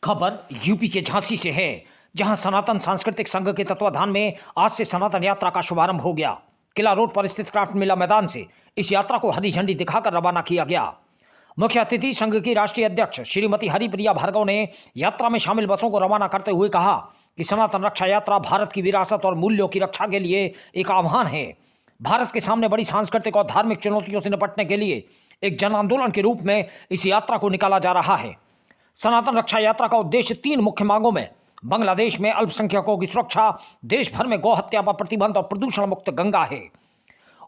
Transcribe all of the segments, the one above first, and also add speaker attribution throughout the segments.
Speaker 1: खबर यूपी के झांसी से है, जहां सनातन सांस्कृतिक संघ के तत्वाधान में आज से सनातन यात्रा का शुभारंभ हो गया। किला रोड पर स्थित क्राफ्ट मेला मैदान से इस यात्रा को हरी झंडी दिखाकर रवाना किया गया। मुख्य अतिथि संघ की राष्ट्रीय अध्यक्ष श्रीमती हरिप्रिया भार्गव ने यात्रा में शामिल बसों को रवाना करते हुए कहा कि सनातन रक्षा यात्रा भारत की विरासत और मूल्यों की रक्षा के लिए एक आह्वान है। भारत के सामने बड़ी सांस्कृतिक और धार्मिक चुनौतियों से निपटने के लिए एक जन आंदोलन के रूप में इस यात्रा को निकाला जा रहा है। सनातन रक्षा यात्रा का उद्देश्य 3 मुख्य मांगों में बांग्लादेश में अल्पसंख्यकों की सुरक्षा, देश भर में गौ हत्या पर प्रतिबंध और प्रदूषण मुक्त गंगा है।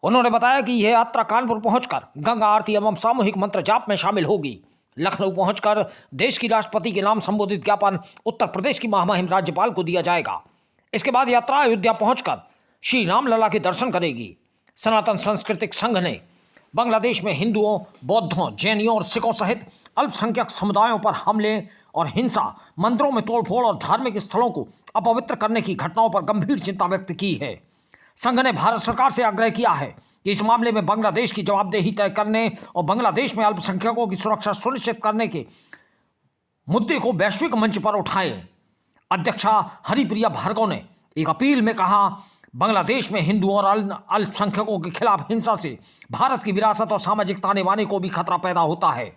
Speaker 1: उन्होंने बताया कि यह यात्रा कानपुर पहुंचकर गंगा आरती एवं सामूहिक मंत्र जाप में शामिल होगी। लखनऊ पहुंचकर देश की राष्ट्रपति के नाम संबोधित ज्ञापन उत्तर प्रदेश की महामहिम राज्यपाल को दिया जाएगा। इसके बाद यात्रा अयोध्या पहुंचकर श्री रामलला के दर्शन करेगी। सनातन सांस्कृतिक संघ ने बांग्लादेश में हिंदुओं, बौद्धों, जैनियों और सिखों सहित अल्पसंख्यक समुदायों पर हमले और हिंसा, मंदिरों में तोड़फोड़ और धार्मिक स्थलों को अपवित्र करने की घटनाओं पर गंभीर चिंता व्यक्त की है। संघ ने भारत सरकार से आग्रह किया है कि इस मामले में बांग्लादेश की जवाबदेही तय करने और बांग्लादेश में अल्पसंख्यकों की सुरक्षा सुनिश्चित करने के मुद्दे को वैश्विक मंच पर उठाएं। अध्यक्षा हरिप्रिया भार्गव ने एक अपील में कहा, बांग्लादेश में हिंदुओं और अल्पसंख्यकों के खिलाफ हिंसा से भारत की विरासत और सामाजिक ताने बाने को भी खतरा पैदा होता है।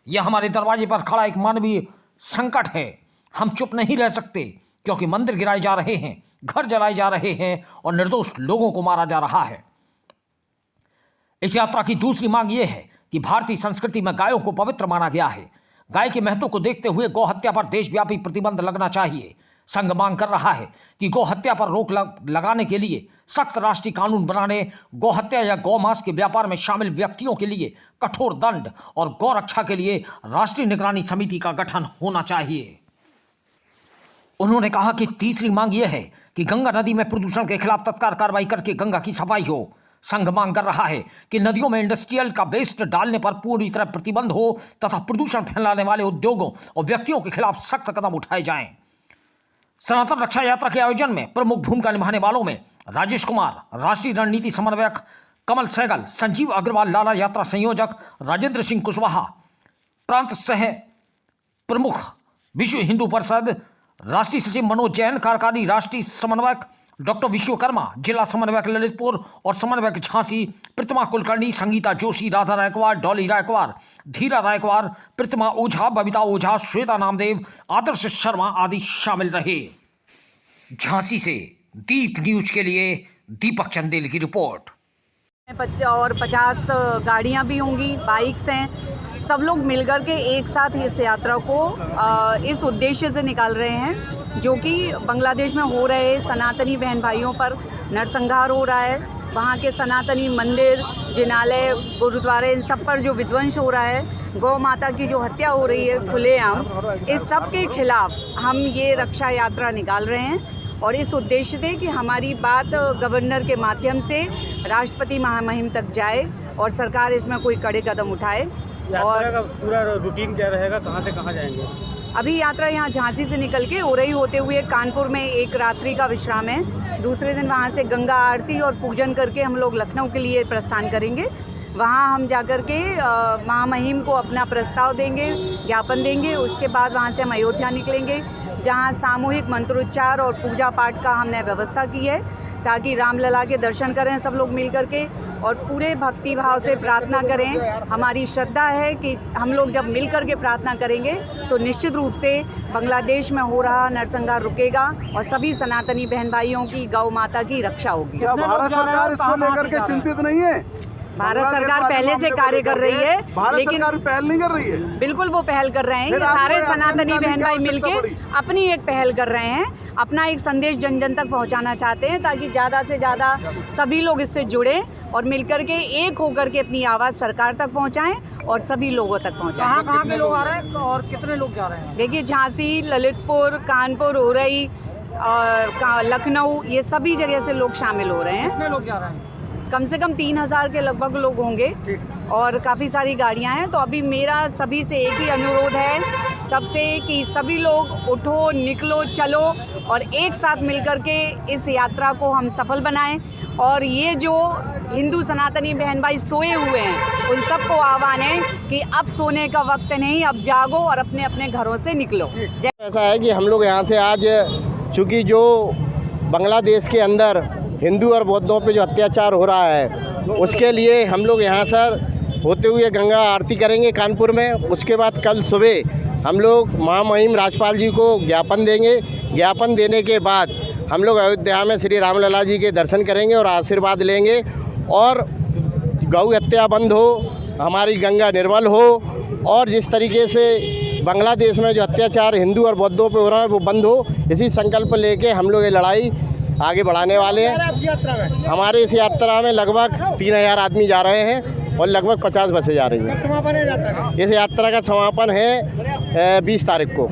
Speaker 1: यह हमारे दरवाजे पर खड़ा एक मानवीय संकट है। हम चुप नहीं रह सकते, क्योंकि मंदिर गिराए जा रहे हैं, घर जलाए जा रहे हैं और निर्दोष लोगों को मारा जा रहा है। इस यात्रा की दूसरी मांग यह है कि भारतीय संस्कृति में गायों को पवित्र माना गया है। गाय के महत्व को देखते हुए गौ हत्या पर देशव्यापी प्रतिबंध लगना चाहिए। संघ मांग कर रहा है कि गौ हत्या पर रोक लगाने के लिए सख्त राष्ट्रीय कानून बनाने, गौ हत्या या गौ मांस के व्यापार में शामिल व्यक्तियों के लिए कठोर दंड और गौ रक्षा के लिए राष्ट्रीय निगरानी समिति का गठन होना चाहिए। उन्होंने कहा कि तीसरी मांग यह है कि गंगा नदी में प्रदूषण के खिलाफ तत्काल कार्रवाई करके गंगा की सफाई हो। संघ मांग कर रहा है कि नदियों में इंडस्ट्रियल का वेस्ट डालने पर पूरी तरह प्रतिबंध हो तथा प्रदूषण फैलाने वाले उद्योगों और व्यक्तियों के खिलाफ सख्त कदम उठाए जाएं। सनातन रक्षा यात्रा के आयोजन में प्रमुख भूमिका निभाने वालों में राजेश कुमार, राष्ट्रीय रणनीति समन्वयक कमल सहगल, संजीव अग्रवाल, लाला यात्रा संयोजक राजेंद्र सिंह कुशवाहा, प्रांत सह प्रमुख विश्व हिंदू परिषद राष्ट्रीय सचिव मनोज जैन, कार्यकारी राष्ट्रीय समन्वयक डॉक्टर विश्वकर्मा, जिला समन्वयक ललितपुर और समन्वयक झांसी प्रतिमा कुलकर्णी, संगीता जोशी, राधा रायकवार, डॉली रायकवार, धीरा रायकवार, प्रतिमा ओझा, बबीता ओझा, श्वेता नामदेव, आदर्श शर्मा आदि शामिल रहे। झांसी से दीप न्यूज के लिए दीपक चंदेल की रिपोर्ट।
Speaker 2: और 50 गाड़ियां भी होंगी, बाइक्स हैं, सब लोग मिलकर के एक साथ इस यात्रा को इस उद्देश्य से निकाल रहे हैं, जो कि बांग्लादेश में हो रहे सनातनी बहन भाइयों पर नरसंहार हो रहा है। वहाँ के सनातनी मंदिर, जिनालय, गुरुद्वारे, इन सब पर जो विध्वंस हो रहा है, गौ माता की जो हत्या हो रही है खुलेआम, इस सब के खिलाफ हम ये रक्षा यात्रा निकाल रहे हैं। और इस उद्देश्य से कि हमारी बात गवर्नर के माध्यम से राष्ट्रपति महामहिम तक जाए और सरकार इसमें कोई कड़े कदम उठाए।
Speaker 3: और का पूरा रूटीन क्या रहेगा, कहाँ से कहाँ जाएंगे?
Speaker 2: अभी यात्रा यहाँ झांसी से निकल के ओरई होते हुए कानपुर में एक रात्रि का विश्राम है। दूसरे दिन वहाँ से गंगा आरती और पूजन करके हम लोग लखनऊ के लिए प्रस्थान करेंगे। वहाँ हम जाकर के महामहिम को अपना प्रस्ताव देंगे, ज्ञापन देंगे। उसके बाद वहाँ से हम अयोध्या निकलेंगे, जहाँ सामूहिक मंत्रोच्चार और पूजा पाठ का हमने व्यवस्था की है, ताकि रामलला के दर्शन करें सब लोग मिल करके और पूरे भक्ति भाव से प्रार्थना करें। हमारी श्रद्धा है कि हम लोग जब मिल करके प्रार्थना करेंगे तो निश्चित रूप से बांग्लादेश में हो रहा नरसंहार रुकेगा और सभी सनातनी बहन भाइयों की गौ माता की रक्षा होगी।
Speaker 4: क्या भारत सरकार इसको लेकर के चिंतित नहीं है?
Speaker 2: भारत सरकार पहले से कार्य कर रही है, लेकिन
Speaker 4: पहल नहीं कर रही है।
Speaker 2: बिल्कुल वो पहल कर रहे हैं। ये सारे सनातनी बहन भाई मिलके अपनी एक पहल कर रहे हैं, अपना एक संदेश जन जन तक पहुंचाना चाहते हैं, ताकि ज़्यादा से ज़्यादा सभी लोग इससे जुड़ें और मिलकर के एक होकर के अपनी आवाज़ सरकार तक पहुंचाएं और सभी लोगों तक पहुंचाएं।
Speaker 3: कहाँ के लोग आ रहे हैं और कितने लोग जा रहे हैं?
Speaker 2: देखिए, झांसी, ललितपुर, कानपुर, ओरई और लखनऊ, ये सभी जगह से लोग शामिल हो रहे हैं।
Speaker 3: कितने लोग जा रहे हैं?
Speaker 2: कम से कम 3000 के लगभग लोग होंगे और काफ़ी सारी गाड़ियां हैं। तो अभी मेरा सभी से एक ही अनुरोध है सबसे कि सभी लोग उठो, निकलो, चलो और एक साथ मिलकर के इस यात्रा को हम सफल बनाएं। और ये जो हिंदू सनातनी बहन भाई सोए हुए हैं, उन सबको आह्वान है कि अब सोने का वक्त नहीं, अब जागो और अपने अपने घरों से निकलो।
Speaker 5: ऐसा है कि हम लोग यहाँ से आज, चूँकि जो बांग्लादेश के अंदर हिंदू और बौद्धों पे जो अत्याचार हो रहा है, उसके लिए हम लोग यहाँ सर होते हुए गंगा आरती करेंगे कानपुर में। उसके बाद कल सुबह हम लोग महामहिम राज्यपाल जी को ज्ञापन देंगे। ज्ञापन देने के बाद हम लोग अयोध्या में श्री रामलला जी के दर्शन करेंगे और आशीर्वाद लेंगे, और गौ हत्या बंद हो, हमारी गंगा निर्मल हो, और जिस तरीके से बांग्लादेश में जो अत्याचार हिंदू और बौद्धों पे हो रहा है वो बंद हो। इसी संकल्प लेके हम लोग ये लड़ाई आगे बढ़ाने वाले हैं। हमारे इस यात्रा में लगभग 3000 आदमी जा रहे हैं और लगभग 50 बसें जा रही हैं।
Speaker 3: समापन है यात्रा का?
Speaker 5: इस यात्रा का समापन है 20 तारीख को।